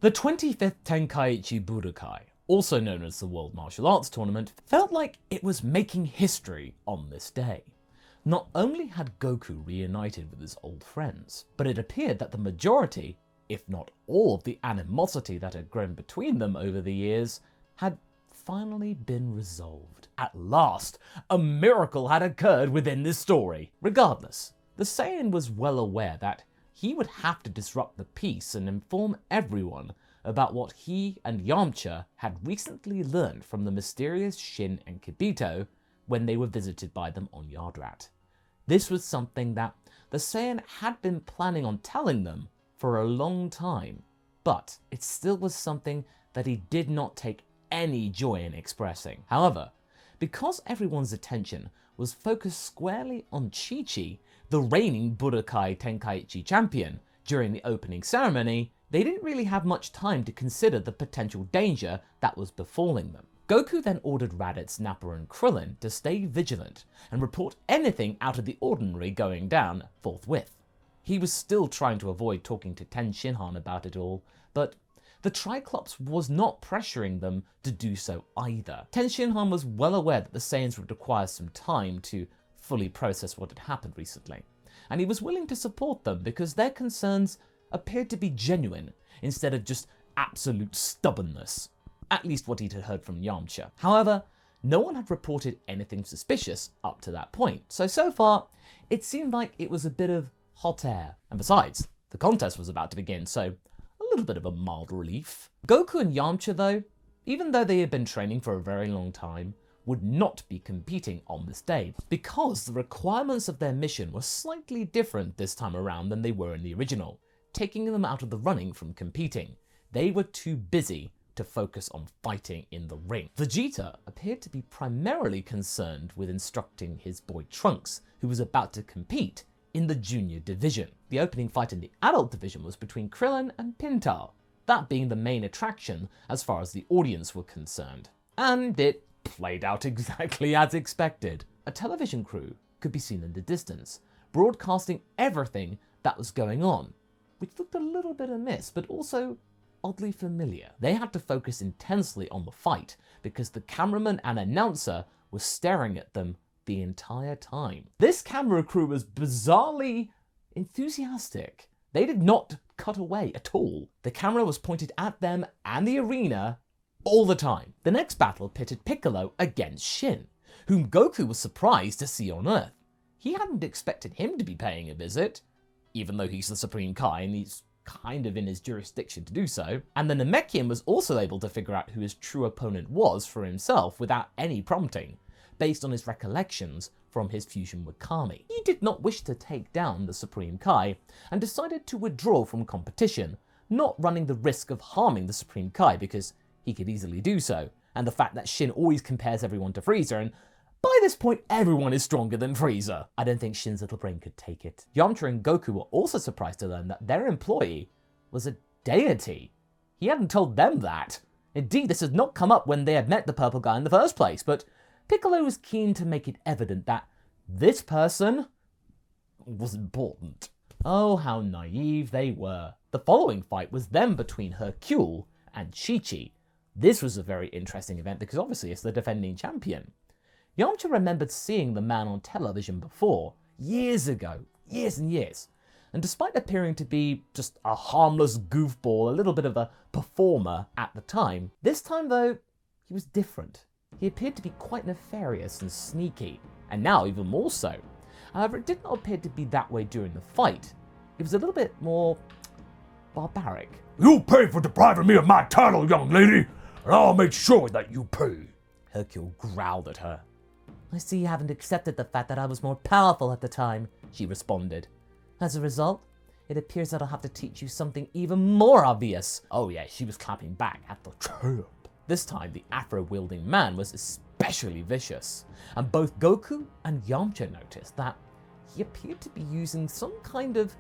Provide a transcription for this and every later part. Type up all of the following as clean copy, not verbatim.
The 25th Tenkaichi Budokai, also known as the World Martial Arts Tournament, felt like it was making history on this day. Not only had Goku reunited with his old friends, but it appeared that the majority, if not all of the animosity that had grown between them over the years, had finally been resolved. At last, a miracle had occurred within this story. Regardless, the Saiyan was well aware that he would have to disrupt the peace and inform everyone about what he and Yamcha had recently learned from the mysterious Shin and Kibito when they were visited by them on Yardrat. This was something that the Saiyan had been planning on telling them for a long time, but it still was something that he did not take any joy in expressing. However, because everyone's attention was focused squarely on Chi-Chi, the reigning Budokai Tenkaichi champion, during the opening ceremony, they didn't really have much time to consider the potential danger that was befalling them. Goku then ordered Raditz, Nappa and Krillin to stay vigilant and report anything out of the ordinary going down forthwith. He was still trying to avoid talking to Ten Shinhan about it all, but the Triclops was not pressuring them to do so either. Ten Shinhan was well aware that the Saiyans would require some time to fully process what had happened recently, and he was willing to support them because their concerns appeared to be genuine instead of just absolute stubbornness, at least what he'd heard from Yamcha. However, no one had reported anything suspicious up to that point, so far it seemed like it was a bit of hot air, and besides, the contest was about to begin, so a little bit of a mild relief. Goku and Yamcha though, even though they had been training for a very long time, would not be competing on this day, because the requirements of their mission were slightly different this time around than they were in the original, taking them out of the running from competing. They were too busy to focus on fighting in the ring. Vegeta appeared to be primarily concerned with instructing his boy Trunks, who was about to compete in the junior division. The opening fight in the adult division was between Krillin and Pintar, that being the main attraction as far as the audience were concerned. And it played out exactly as expected. A television crew could be seen in the distance, broadcasting everything that was going on, which looked a little bit amiss, but also oddly familiar. They had to focus intensely on the fight because the cameraman and announcer were staring at them the entire time. This camera crew was bizarrely enthusiastic. They did not cut away at all. The camera was pointed at them and the arena all the time. The next battle pitted Piccolo against Shin, whom Goku was surprised to see on Earth. He hadn't expected him to be paying a visit, even though he's the Supreme Kai and he's kind of in his jurisdiction to do so. And the Namekian was also able to figure out who his true opponent was for himself without any prompting, based on his recollections from his fusion with Kami. He did not wish to take down the Supreme Kai and decided to withdraw from competition, not running the risk of harming the Supreme Kai because he could easily do so, and the fact that Shin always compares everyone to Frieza, and by this point everyone is stronger than Frieza. I don't think Shin's little brain could take it. Yamcha and Goku were also surprised to learn that their employee was a deity. He hadn't told them that. Indeed, this had not come up when they had met the purple guy in the first place, but Piccolo was keen to make it evident that this person was important. Oh, how naive they were. The following fight was then between Hercule and Chi-Chi. This was a very interesting event because obviously it's the defending champion. Yamcha remembered seeing the man on television before, years ago, years and years. And despite appearing to be just a harmless goofball, a little bit of a performer at the time, this time though, he was different. He appeared to be quite nefarious and sneaky, and now even more so. However, it did not appear to be that way during the fight. It was a little bit more barbaric. "You pay for depriving me of my title, young lady, and I'll make sure that you pay." Hercule growled at her. "I see you haven't accepted the fact that I was more powerful at the time," she responded. "As a result, it appears that I'll have to teach you something even more obvious." Oh yeah, she was clapping back at the champ. This time, the afro-wielding man was especially vicious, and both Goku and Yamcha noticed that he appeared to be using some kind of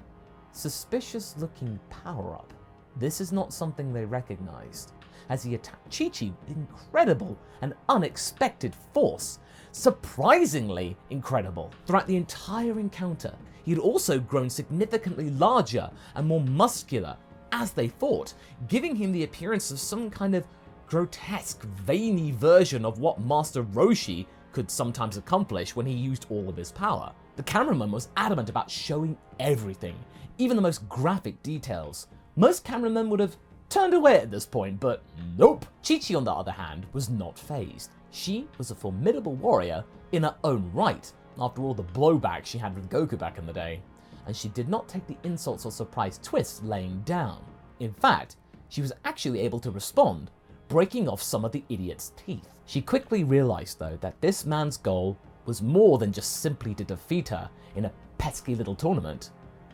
suspicious-looking power-up. This is not something they recognized, as he attacked Chi-Chi with incredible and unexpected force. Surprisingly incredible. Throughout the entire encounter, he had also grown significantly larger and more muscular, as they fought, giving him the appearance of some kind of grotesque, veiny version of what Master Roshi could sometimes accomplish when he used all of his power. The cameraman was adamant about showing everything, even the most graphic details. Most cameramen would have turned away at this point, but nope. Chi-Chi, on the other hand, was not fazed. She was a formidable warrior in her own right, after all the blowback she had with Goku back in the day, and she did not take the insults or surprise twists laying down. In fact, she was actually able to respond, breaking off some of the idiot's teeth. She quickly realized, though, that this man's goal was more than just simply to defeat her in a pesky little tournament.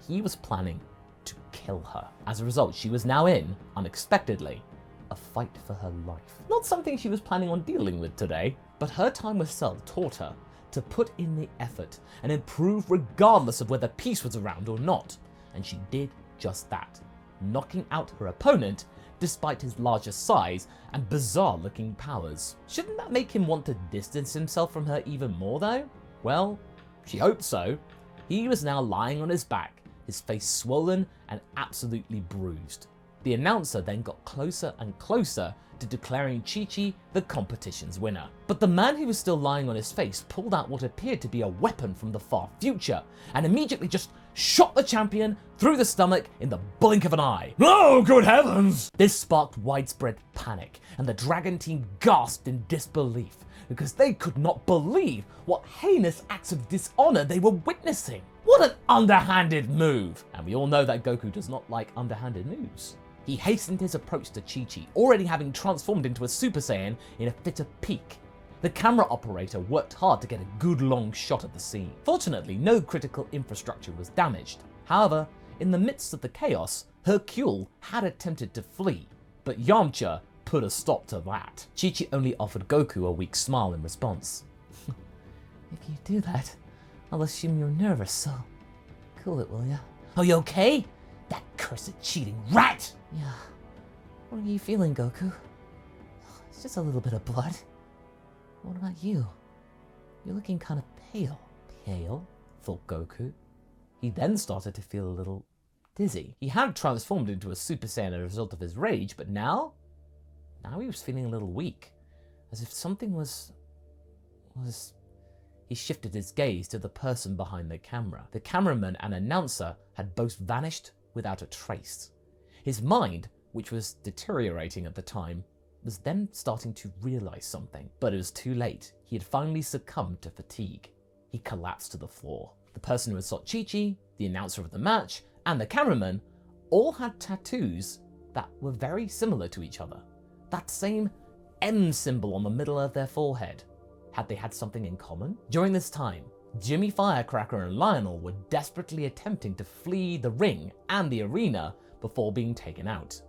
He was planning to kill her. As a result, she was now in, unexpectedly, a fight for her life. Not something she was planning on dealing with today, but her time with Cell taught her to put in the effort and improve regardless of whether peace was around or not. And she did just that, knocking out her opponent despite his larger size and bizarre-looking powers. Shouldn't that make him want to distance himself from her even more, though? Well, she hoped so. He was now lying on his back, his face swollen and absolutely bruised. The announcer then got closer and closer to declaring Chi-Chi the competition's winner. But the man who was still lying on his face pulled out what appeared to be a weapon from the far future and immediately just shot the champion through the stomach in the blink of an eye. Oh, good heavens! This sparked widespread panic, and the Dragon team gasped in disbelief because they could not believe what heinous acts of dishonor they were witnessing. What an underhanded move! And we all know that Goku does not like underhanded moves. He hastened his approach to Chi-Chi, already having transformed into a Super Saiyan in a fit of pique. The camera operator worked hard to get a good long shot of the scene. Fortunately, no critical infrastructure was damaged. However, in the midst of the chaos, Hercule had attempted to flee, but Yamcha put a stop to that. Chi-Chi only offered Goku a weak smile in response. If you do that, I'll assume you're nervous, so cool it, will ya? Are you okay? That cursed cheating rat! Yeah. What are you feeling, Goku? It's just a little bit of blood. What about you? You're looking kind of pale. Pale? Thought Goku. He then started to feel a little dizzy. He had transformed into a Super Saiyan as a result of his rage, but now he was feeling a little weak. As if something was... He shifted his gaze to the person behind the camera. The cameraman and announcer had both vanished without a trace. His mind, which was deteriorating at the time, was then starting to realize something. But it was too late. He had finally succumbed to fatigue. He collapsed to the floor. The person who had shot Chi-Chi, the announcer of the match, and the cameraman all had tattoos that were very similar to each other. That same M symbol on the middle of their forehead. Had they had something in common? During this time, Jimmy Firecracker and Lionel were desperately attempting to flee the ring and the arena before being taken out.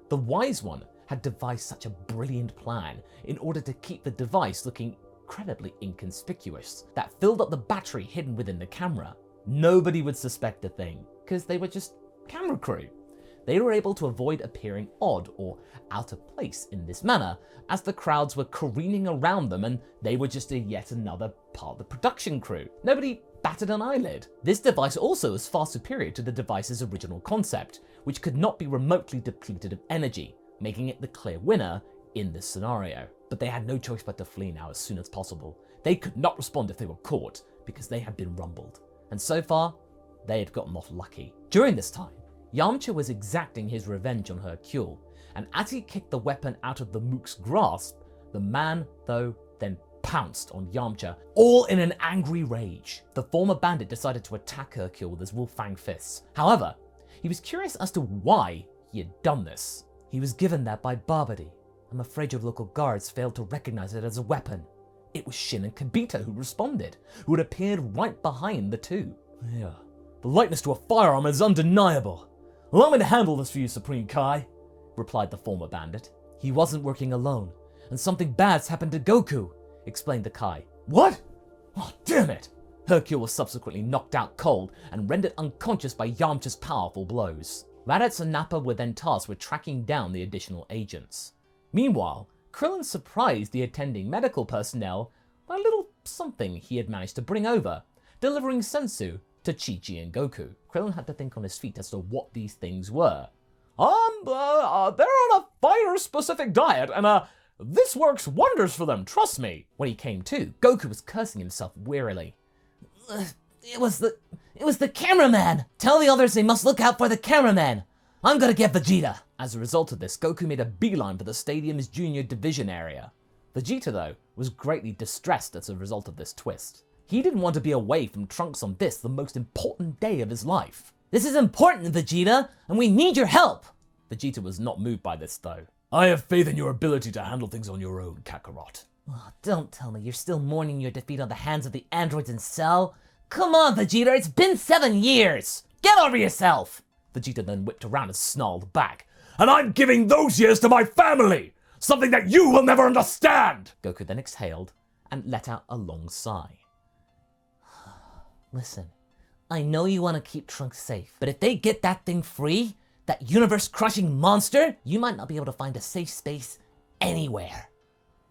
The Wise One had devised such a brilliant plan in order to keep the device looking incredibly inconspicuous that filled up the battery hidden within the camera. Nobody would suspect a thing, because they were just camera crew. They were able to avoid appearing odd or out of place in this manner, as the crowds were careening around them and they were just yet another part of the production crew. Nobody batted an eyelid. This device also is far superior to the device's original concept, which could not be remotely depleted of energy, making it the clear winner in this scenario. But they had no choice but to flee now as soon as possible. They could not respond if they were caught, because they had been rumbled. And so far, they had gotten off lucky. During this time, Yamcha was exacting his revenge on Hercule, and as he kicked the weapon out of the Mook's grasp, the man, though, then pounced on Yamcha, all in an angry rage. The former bandit decided to attack Hercule with his wolf-fang fists. However, he was curious as to why he had done this. He was given that by Babidi. I'm afraid your local guards failed to recognize it as a weapon. It was Shin and Kibito who responded, who had appeared right behind the two. Yeah, the likeness to a firearm is undeniable. Allow me to handle this for you, Supreme Kai, replied the former bandit. He wasn't working alone, and something bad's happened to Goku, explained the Kai. What? Oh, damn it! Hercule was subsequently knocked out cold and rendered unconscious by Yamcha's powerful blows. Raditz and Nappa were then tasked with tracking down the additional agents. Meanwhile, Krillin surprised the attending medical personnel by a little something he had managed to bring over, delivering sensu to Chi-Chi and Goku. Krillin had to think on his feet as to what these things were. They're on a fire-specific diet, and this works wonders for them, trust me. When he came to, Goku was cursing himself wearily. It was the cameraman! Tell the others they must look out for the cameraman! I'm gonna get Vegeta! As a result of this, Goku made a beeline for the stadium's junior division area. Vegeta, though, was greatly distressed as a result of this twist. He didn't want to be away from Trunks on this, the most important day of his life. This is important, Vegeta, and we need your help! Vegeta was not moved by this, though. I have faith in your ability to handle things on your own, Kakarot. Oh, don't tell me you're still mourning your defeat on the hands of the androids in Cell. Come on, Vegeta, it's been 7 years! Get over yourself! Vegeta then whipped around and snarled back. And I'm giving those years to my family! Something that you will never understand! Goku then exhaled and let out a long sigh. Listen, I know you want to keep Trunks safe, but if they get that thing free, that universe-crushing monster, you might not be able to find a safe space anywhere.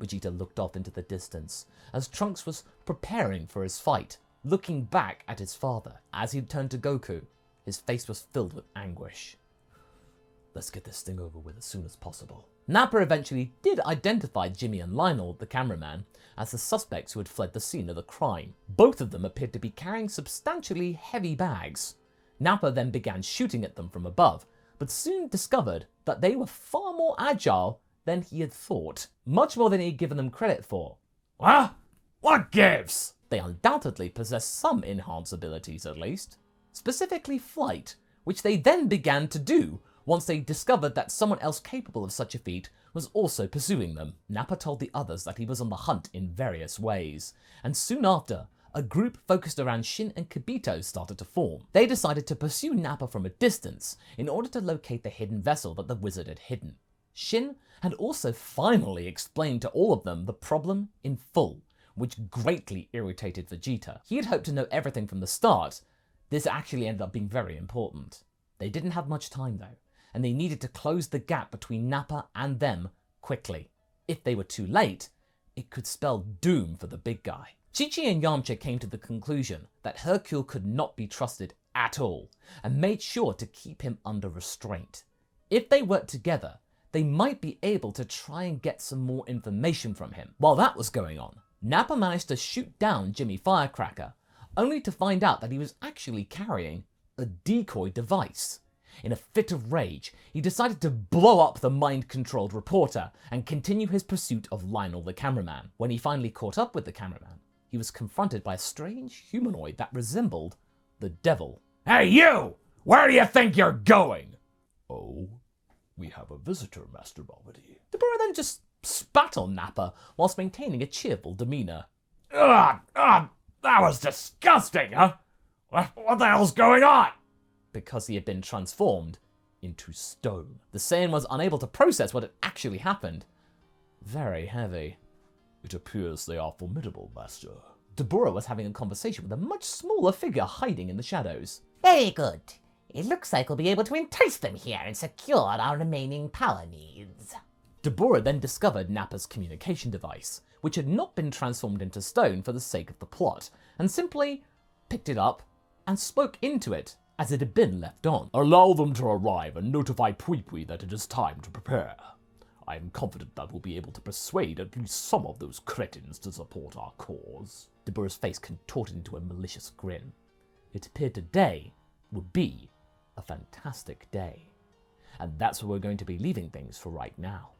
Vegeta looked off into the distance as Trunks was preparing for his fight, looking back at his father. As he turned to Goku, his face was filled with anguish. Let's get this thing over with as soon as possible. Nappa eventually did identify Jimmy and Lionel, the cameraman, as the suspects who had fled the scene of the crime. Both of them appeared to be carrying substantially heavy bags. Nappa then began shooting at them from above, but soon discovered that they were far more agile than he had thought, much more than he had given them credit for. Huh? What gives? They undoubtedly possessed some enhanced abilities at least, specifically flight, which they then began to do once they discovered that someone else capable of such a feat was also pursuing them. Nappa told the others that he was on the hunt in various ways, and soon after, a group focused around Shin and Kibito started to form. They decided to pursue Nappa from a distance in order to locate the hidden vessel that the wizard had hidden. Shin had also finally explained to all of them the problem in full, which greatly irritated Vegeta. He had hoped to know everything from the start. This actually ended up being very important. They didn't have much time though, and they needed to close the gap between Nappa and them quickly. If they were too late, it could spell doom for the big guy. Chi-Chi and Yamcha came to the conclusion that Hercule could not be trusted at all, and made sure to keep him under restraint. If they worked together, they might be able to try and get some more information from him. While that was going on, Nappa managed to shoot down Jimmy Firecracker, only to find out that he was actually carrying a decoy device. In a fit of rage, he decided to blow up the mind-controlled reporter and continue his pursuit of Lionel the cameraman. When he finally caught up with the cameraman, he was confronted by a strange humanoid that resembled the devil. Hey you! Where do you think you're going? Oh, we have a visitor, Master Balvady. Dabura then just spat on Nappa whilst maintaining a cheerful demeanour. Ugh, that was disgusting, huh? What the hell's going on? Because he had been transformed into stone. The Saiyan was unable to process what had actually happened. Very heavy. It appears they are formidable, Master. Dabura was having a conversation with a much smaller figure hiding in the shadows. Very good. It looks like we'll be able to entice them here and secure our remaining power needs. Dabura then discovered Nappa's communication device, which had not been transformed into stone for the sake of the plot, and simply picked it up and spoke into it as it had been left on. Allow them to arrive and notify Pui that it is time to prepare. I am confident that we'll be able to persuade at least some of those cretins to support our cause. Dabura's face contorted into a malicious grin. It appeared today would be a fantastic day. And that's where we're going to be leaving things for right now.